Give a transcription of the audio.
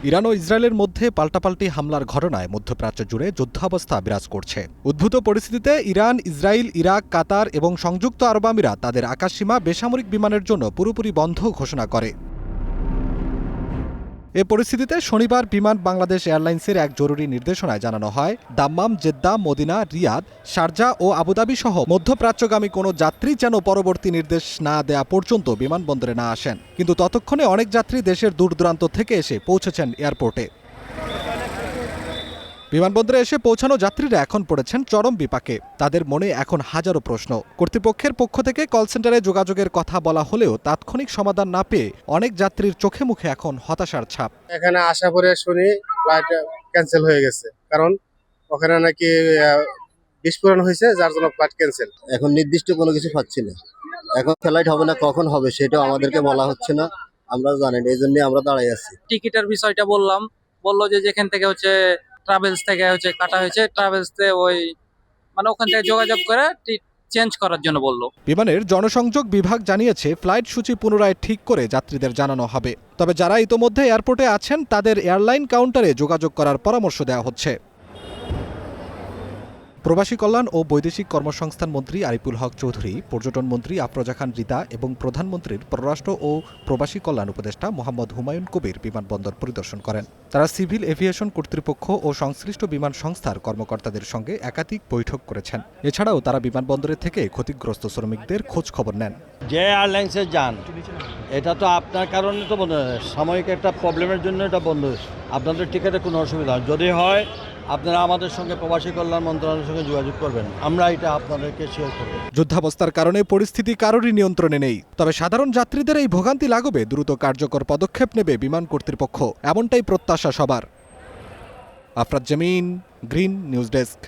Iran ও ইসরায়েলের মধ্যে পাল্টাপাল্টি হামলার ঘটনায় মধ্যপ্রাচ্য জুড়ে যুদ্ধাবস্থা বিরাজ করছে। উদ্ভূত পরিস্থিতিতে ইরান, ইসরায়েল, ইরাক, কাতার এবং সংযুক্ত আরব আমিরাত তাদের আকাশসীমা বেসামরিক বিমানের জন্য পুরোপুরি বন্ধ ঘোষণা করে। এ পরিস্থিতিতে শনিবার বিমান বাংলাদেশ এয়ারলাইন্সের এক জরুরি নির্দেশনায় জানানো হয়, Dammam, Jeddah, Medina, Riyadh, Sharjah ও আবুধাবি সহ মধ্যপ্রাচ্যগামী কোনো যাত্রী যেন পরবর্তী নির্দেশ না দেয়া পর্যন্ত বিমানবন্দরে না আসেন। কিন্তু ততক্ষণে অনেক যাত্রী দেশের দূরদূরান্ত থেকে এসে পৌঁছেছেন এয়ারপোর্টে। বিমানবন্দরে এসে পৌঁছানো যাত্রীরা এখন পড়েছেন চরম বিপাকে। তাদের মনে এখন হাজারো প্রশ্ন। কর্তৃপক্ষের পক্ষ থেকে কল সেন্টারে যোগাযোগের কথা বলা হলেও তাৎক্ষণিক সমাধান না পেয়ে অনেক যাত্রীর চোখে মুখে এখন হতাশার ছাপ। এখানে আসা পরে শুনি ফ্লাইট ক্যান্সেল হয়ে গেছে, কারণ ওখানে নাকি বিস্ফোরণ হয়েছে, যার জন্য ফ্লাইট ক্যান্সেল। এখন নির্দিষ্ট কোনো কিছু পাচ্ছি না। এখন ফ্লাইট হবে না, কখন হবে সেটাও আমাদেরকে বলা হচ্ছে না, আমরা জানি না, এই জন্য আমরা দাঁড়াই আছি। টিকিটের বিষয়টা বললো যে যেখান থেকে হচ্ছে ট্রাভেলস থেকে হচ্ছে কাটা হয়েছে, ট্রাভেলসে ওই মানে ওখান থেকে যোগাযোগ করে চেঞ্জ করার জন্য বললো। বিমানের জনসংযোগ বিভাগ জানিয়েছে ফ্লাইট সূচি পুনরায় ঠিক করে যাত্রীদের জানানো হবে। তবে যারা ইতোমধ্যে এয়ারপোর্টে আছেন তাদের এয়ারলাইন কাউন্টারে যোগাযোগ করার পরামর্শ দেওয়া হচ্ছে। প্রবাসী কল্যাণ ও বৈদেশিক কর্মসংস্থান মন্ত্রী আরিফুল হক চৌধুরী, পর্যটন মন্ত্রী আফরোজা খান রিদা এবং প্রধানমন্ত্রীর পররাষ্ট্র ও প্রবাসী কল্যাণ উপদেষ্টা মোহাম্মদ হুমায়ুন কবির বিমানবন্দর পরিদর্শন করেন। তারা সিভিল এভিয়েশন কর্তৃপক্ষ ও সংশ্লিষ্ট বিমান সংস্থার কর্মকর্তাদের সঙ্গে একাধিক বৈঠক করেছেন। এছাড়াও তারা বিমানবন্দরের থেকে ক্ষতিগ্রস্ত শ্রমিকদের খোঁজ খবর নেন। যে এয়ারলাইন্সে যান, এটা তো আপনার কারণে তো বন্ধ, সাময়িক একটা প্রবলেমের জন্য এটা বন্ধ। আপনাদের টিকিটে কোনো অসুবিধা যদি হয় আপনারা আমাদের সঙ্গে প্রবাসী কল্যাণ মন্ত্রণালয়ের সঙ্গে যোগাযোগ করবেন, আমরা এটা আপনাদেরকে শেয়ার করব। যুদ্ধাবস্থার কারণে পরিস্থিতি কারোরই নিয়ন্ত্রণে নেই। তবে সাধারণ যাত্রীদের এই ভোগান্তি লাঘবে দ্রুত কার্যকর পদক্ষেপ নেবে বিমান কর্তৃপক্ষ, এমনটাই প্রত্যাশা সবার। আফরাত জামিন, গ্রিন নিউজ ডেস্ক।